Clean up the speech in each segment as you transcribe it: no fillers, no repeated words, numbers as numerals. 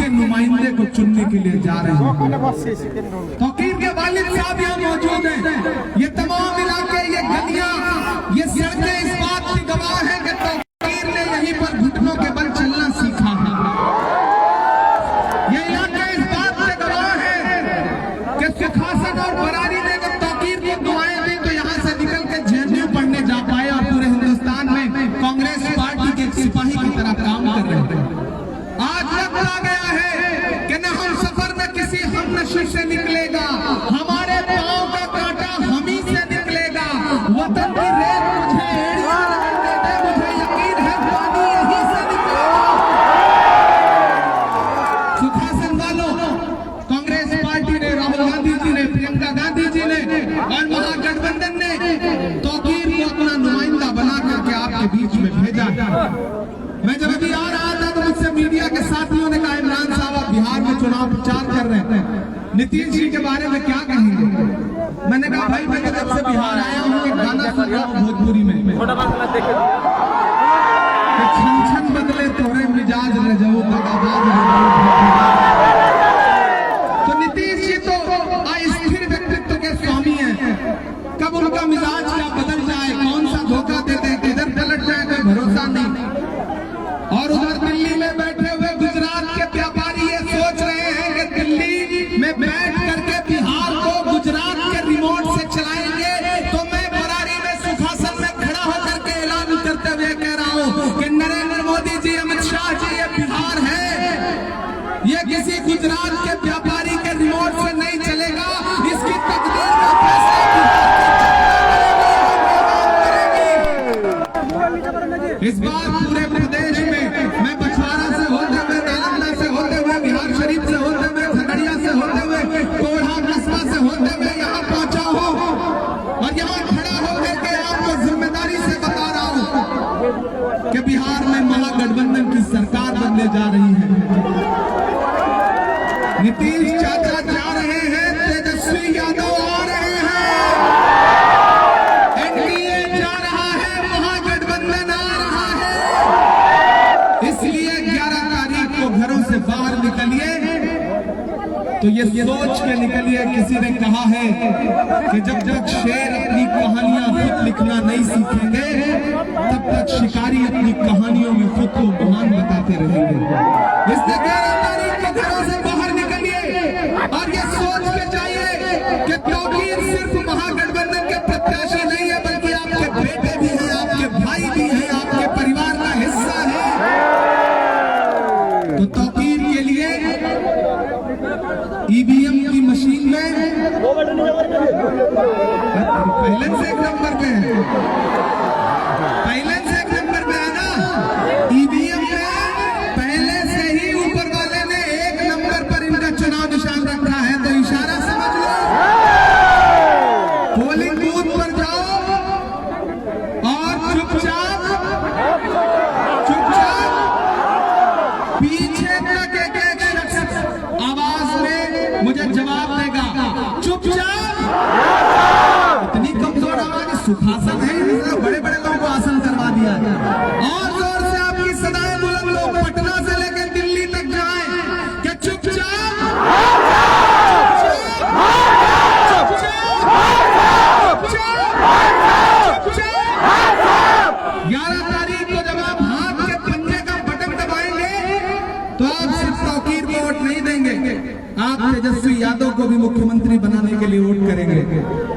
के नुमाइंदे को चुनने के लिए जा रहे हैं। तौकीर के वालिद साहब यहाँ मौजूद हैं। ये तमाम इलाके, ये गलियां, ये सड़कें इस बात की गवाह है कि तौकीर ने यहीं पर घुटनों के बल चलना सीखा है। ये इलाके इस बात के गवाह है कि सुखासन और बरारी ने जब तौकीर की दुआएं दी तो यहाँ से निकल के जेएनयू पढ़ने जा पाए और पूरे हिंदुस्तान में कांग्रेस पार्टी के सिपाही की तरह काम कर रहे थे। आज वक्त आ गया है कि न हम सफर में किसी हमनशीं से निकलेगा, हमारे पांव का कांटा हम ही से निकलेगा। वतन की रेत मुझे एड़ियां रगड़ने दे, मुझे यकीन है पानी यहीं से निकलेगा। सुखासन वालों, कांग्रेस पार्टी ने, राहुल गांधी जी ने, प्रियंका गांधी जी ने और महागठबंधन ने तौकीर को अपना नुमाइंदा बना करके आपके बीच में भेजा। मैं जब अभी आ रहा था तो मुझसे मीडिया के साथियों ने कहा, इमरान साहब आप बिहार में चुनाव प्रचार कर रहे हैं, नीतीश जी के बारे में क्या कहेंगे? मैंने कहा भाई मैं जब से बिहार आया हूँ एक गाना सुन रहा हूँ भोजपुरी में, छन छन बदले तोहरे मिजाज रजऊ दगाबाज। तो नीतीश जी तो अस्थिर व्यक्तित्व के स्वामी हैं, कब उनका मिजाज क्या बदल जाए, कौन सा धोखा देते हैं, किधर पलट जाए कोई भरोसा नहीं। और उधर दिल्ली में बैठे हुए गुजरात के व्यापारी ये सोच रहे हैं कि दिल्ली में बैठ करके बिहार को गुजरात के रिमोट से चलाएंगे। तो मैं बरारी में सुखासन में खड़ा होकर के ऐलान करते हुए कह रहा हूँ कि नरेंद्र मोदी जी, अमित शाह जी, ये बिहार है, ये किसी गुजरात के व्यापारी के रिमोट से नहीं चलेगा। इसकी तकदीर का फैसला इस बार पूरे प्रदेश में, मैं बछवाड़ा से होते हुए, नालंदा से होते हुए, बिहार शरीफ से होते हुए, खगड़िया से होते हुए, कोढ़ा कस्बा से होते हुए यहाँ पहुंचा हूँ और यहाँ खड़ा होकर के आपको जिम्मेदारी से बता रहा हूँ कि बिहार में महागठबंधन की सरकार बनने जा रही है। नीतीश चाचा जा रहे हैं, तेजस्वी यादव आ रहे हैं, एनडीए जा रहा है, महागठबंधन आ रहा है। इसलिए 11 तारीख को घरों से बाहर निकलिए तो ये सोच के निकलिए, किसी ने कहा है कि जब तक शेर अपनी कहानियां खुद लिखना नहीं सीखेंगे तब तक शिकारी अपनी कहानियों में खुद को महान बताते रहेंगे। इसलिए 11 तारीख को घरों से बाहर निकलिए और ये सोच के जाइए कि तौकीर सिर्फ महागठबंधन के प्रत्याशी नहीं है, बल्कि आपके बेटे भी हैं, आपके भाई भी हैं, आपके परिवार का हिस्सा है। तो तौकीर के लिए ईवीएम की मशीन में पहले से एक नंबर पे है, पहले से एक नंबर पे है ना। ईवीएम में पहले से ही ऊपर वाले ने एक नंबर पर इनका चुनाव निशान रखा है। तो इशारा समझ लो, पोलिंग बूथ पर जाओ और चुपचाप पीछे तक एक शख्स आवाज में मुझे जवाब देगा, चुपचाप। इतनी कमजोर आवाज, सुखासन है, बड़े बड़े लोगों को आसन करवा दिया। और जोर से आपकी सदाएं बुलंद लो, पटना से लेकर दिल्ली तक जाए कि चुपचाप 11 तारीख को जब आप हाथ के पंजे का बटन दबाएंगे तो आप सिर्फ तौकीर को वोट नहीं देंगे, आप तेजस्वी यादव को भी मुख्यमंत्री बनाने के लिए वोट करेंगे,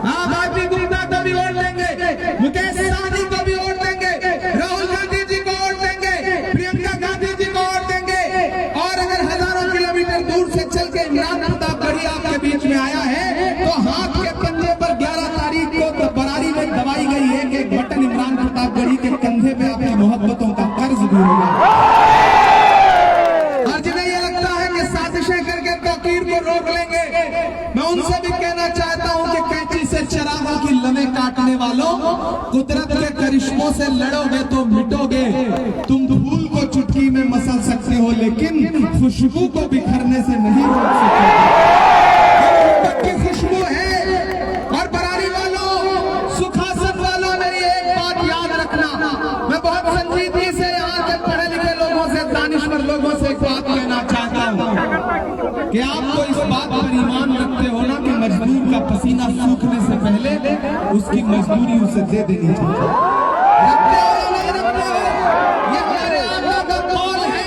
आप आरती गुप्ता को भी वोट देंगे, मुकेश सहनी को भी वोट देंगे, राहुल गांधी जी को वोट देंगे, प्रियंका गांधी जी को वोट देंगे। और अगर हजारों किलोमीटर दूर से चल के इमरान प्रताप गढ़ी आपके बीच में आया है तो हाथ के पंजे पर 11 तारीख को तो बरारी में दबाई गई है कि एक बटन इमरान प्रताप गढ़ी के कंधे पे अपनी मोहब्बतों का कर्ज भी होगा। और जिन्हें ये लगता है कि साजिशें करके तौकीर को रोक लेंगे, मैं उनसे भी कहना चाहता हूं कि कैंची से चिरागों की लमें काटने वालों, कुदरत के करिश्मों से लड़ोगे तो मिटोगे। तुम फूल को चुटकी में मसल सकते हो लेकिन खुशबू को बिखरने से नहीं रोक सकते। खुशबू है। और बरारी वालों, सुखासन वालों, मेरी एक बात याद रखना, मैं बहुत संजीदगी से यहाँ के पढ़े लिखे लोगों से, दानिश्वर लोगों से एक बात कहना चाहता हूँ। कि आप तो इस बात पर ईमान रखते हो ना कि मजदूर का पसीना सूखने से पहले उसकी मजदूरी उसे दे देनी चाहिए। रखते हो या नहीं रखते हो? ये हमारे आका का कौल है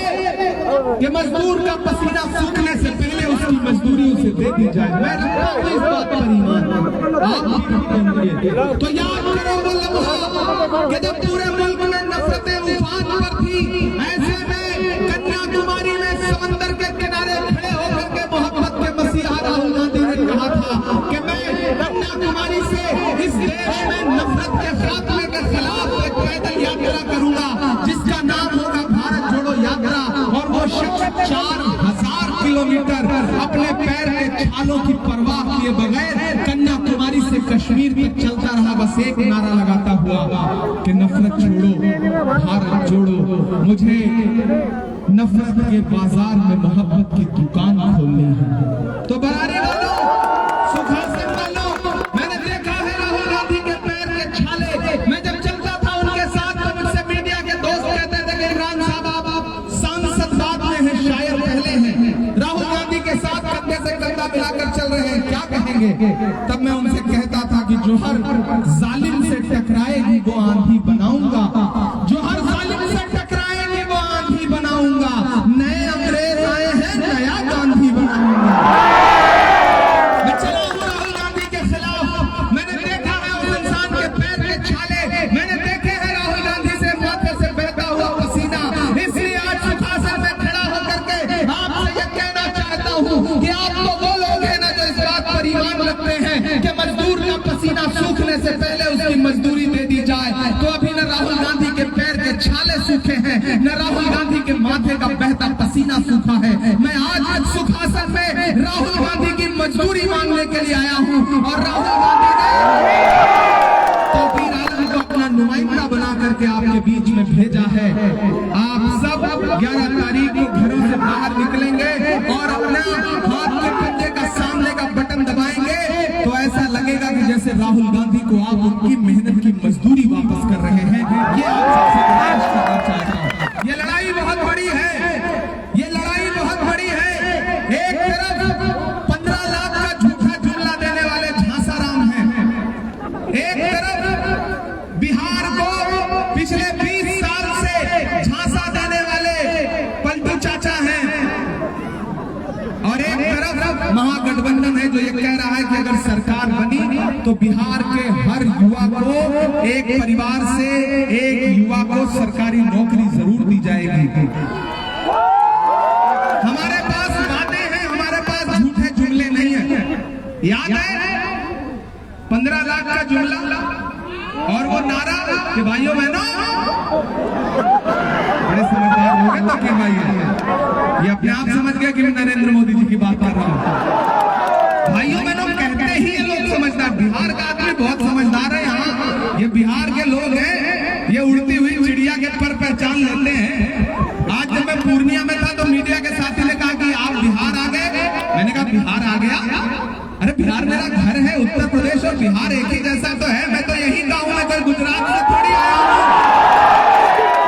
कि मजदूर का पसीना सूखने से पहले उसकी मजदूरी उसे दे दी जाए। मैं रखता हूं इस बात पर ईमान, आप भी रखते होंगे। तो याद करो वो लम्हा कि जब पूरे मुल्क में नफरतें उफान पर थी, ऐसे में कन्याकुमारी में समंदर के किनारे खड़े होकर के मोहब्बत के मसीहा राहुल गांधी ने कहा था कि मैं कन्याकुमारी से इस देश में नफरत के खात्मे के खिलाफ एक पैदल यात्रा करूंगा जिसका नाम होगा भारत जोड़ो यात्रा। और वो शख्स 4000 किलोमीटर अपने पैर के छालों की परवाह किए बगैर कन्याकुमारी से कश्मीर तक चलता रहा, बस एक नारा लगाता हुआ कि नफरत छोड़ो भारत जोड़ो, मुझे नफरत के बाजार में मोहब्बत की दुकान खोलनी है। तो बरारी वालों, सुखासन वालों, मैंने देखा है राहुल गांधी के पैर के छाले। मैं जब चलता था उनके साथ तो मुझसे मीडिया के दोस्त कहते थे कि इमरान साहब आप सांसद बाद में हैं, शायर पहले हैं, राहुल गांधी के साथ कंधे से कंधा मिलाकर चल रहे हैं, क्या कहेंगे? तब मैं उनसे कहता था कि जो हर जालिम से टकराएगी वो आंधी बनाऊंगा, जो हर जालिम से टकराएगी वो आंधी बनाऊंगा, नए अंग्रेज आए हैं नया गांधी बनाऊंगा। मैं चला हूं राहुल गांधी के खिलाफ। मैंने देखा है उस इंसान के पैर के छाले, मैंने देखे हैं राहुल गांधी से माथे से बहता हुआ पसीना। इसलिए आज सुखासन में खड़ा होकर के आपसे ये कहना चाहता हूं कि आप तो वो लोग हैं ना जो इस बात पर ईमान रखते हैं कि मजदूर का पसीना सूखने से पहले उसकी मजदूरी दे दी जाए। तो अभी न राहुल गांधी के पैर के छाले सूखे हैं, न राहुल गांधी के माथे का बहता पसीना सूखा है। मैं आज सुखासन में राहुल गांधी की मजदूरी मांगने के लिए आया हूं और राहुल गांधी ने तौकीर आलम को अपना नुमाइंदा बना करके आपके बीच में भेजा है। आप सब 11 तारीख को घरों से बाहर निकलेंगे और अपना हाथ के पंजे का सामने का बटन दबाएंगे तो ऐसा लगेगा कि जैसे राहुल गांधी को आप उनकी मेहनत की मजदूरी वापस कर रहे हैं। ये आप सबसे गुजारिश करना चाहता हूं। ये लड़ाई बहुत बड़ी है, ये लड़ाई बहुत बड़ी है। एक तरफ 15 लाख का झूठा जुमला देने वाले झांसाराम हैं, एक तरफ बिहार को पिछले 20 साल से झांसा देने वाले पलटू चाचा हैं, और एक तरफ महागठबंधन है जो ये कह रहा है कि अगर सरकार बनी तो बिहार के हर युवा को, एक परिवार से एक युवा को सरकारी नौकरी जरूर दी जाएगी। हमारे पास बातें हैं, हमारे पास झूठे जुमले नहीं है। याद है 15 लाख का जुमला और वो नारा कि भाइयों बहनों, बड़े समझदार हो गए तो कि भाई ये अपने आप समझ गए कि मैं नरेंद्र मोदी जी की बात कर रहा हूं। भाइयों बहनों कहते ही ये लोग समझदार, बिहार का आदमी बहुत समझदार है। यहाँ ये बिहार के लोग हैं, ये उड़ती हुई चिड़िया के पर पहचान लेते हैं। आज जब मैं पूर्णिया में था तो मीडिया के साथी ने कहा कि आप बिहार आ गए। मैंने कहा बिहार आ गया? अरे बिहार मेरा घर है, उत्तर प्रदेश और बिहार एक ही जैसा तो है। मैं तो यही का हूं, मैं कोई गुजरात से थोड़ी आया हूं।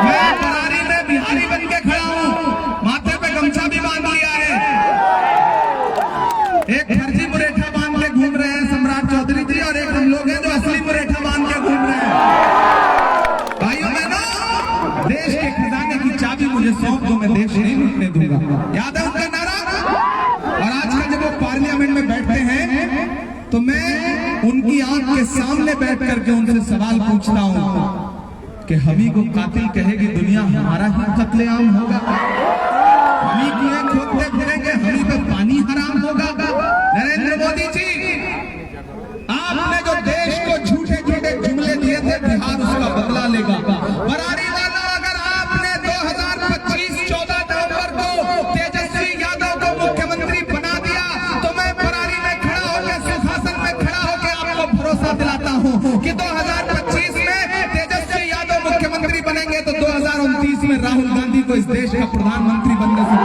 मैं बरारी में बिहारी बन के खड़ा हूं, माथे पे गमछा भी बांध लिया है। एक फर्जी मुरेठा बांध के घूम रहे हैं सम्राट चौधरी जी, और एक हम लोग हैं जो असली मुरेठा बांध के घूम रहे हैं। भाइयों बहनों, देश के खजाने की चाबी मुझे सौंप दो, मैं देश नहीं लूटने दूंगा। याद है उनका नारा? और आजकल जब वो पार्लियामेंट में बैठते हैं तो मैं उनकी आंख के सामने बैठ करके उनसे सवाल पूछता हूं कि हमी को कातिल कहेगी दुनिया, हमारा ही कत्लेआम होगा? हमी कुएं खोदते फिरेंगे, हमी पे पानी हराम होगा? नरेंद्र मोदी जी, आपने जो देश को झूठे झूठे जुमले दिए थे, बिहार उसका बदला लेगा। बरारी वाला, अगर आपने 2025 14 नवंबर को तेजस्वी यादव को मुख्यमंत्री बना दिया तो मैं बरारी में खड़ा होकर, सुखासन में खड़ा होकर आपको भरोसा दिलाता हूं कि 2025 में तेजस्वी यादव मुख्यमंत्री बनेंगे तो 2029 में राहुल गांधी को इस देश का प्रधानमंत्री बनने से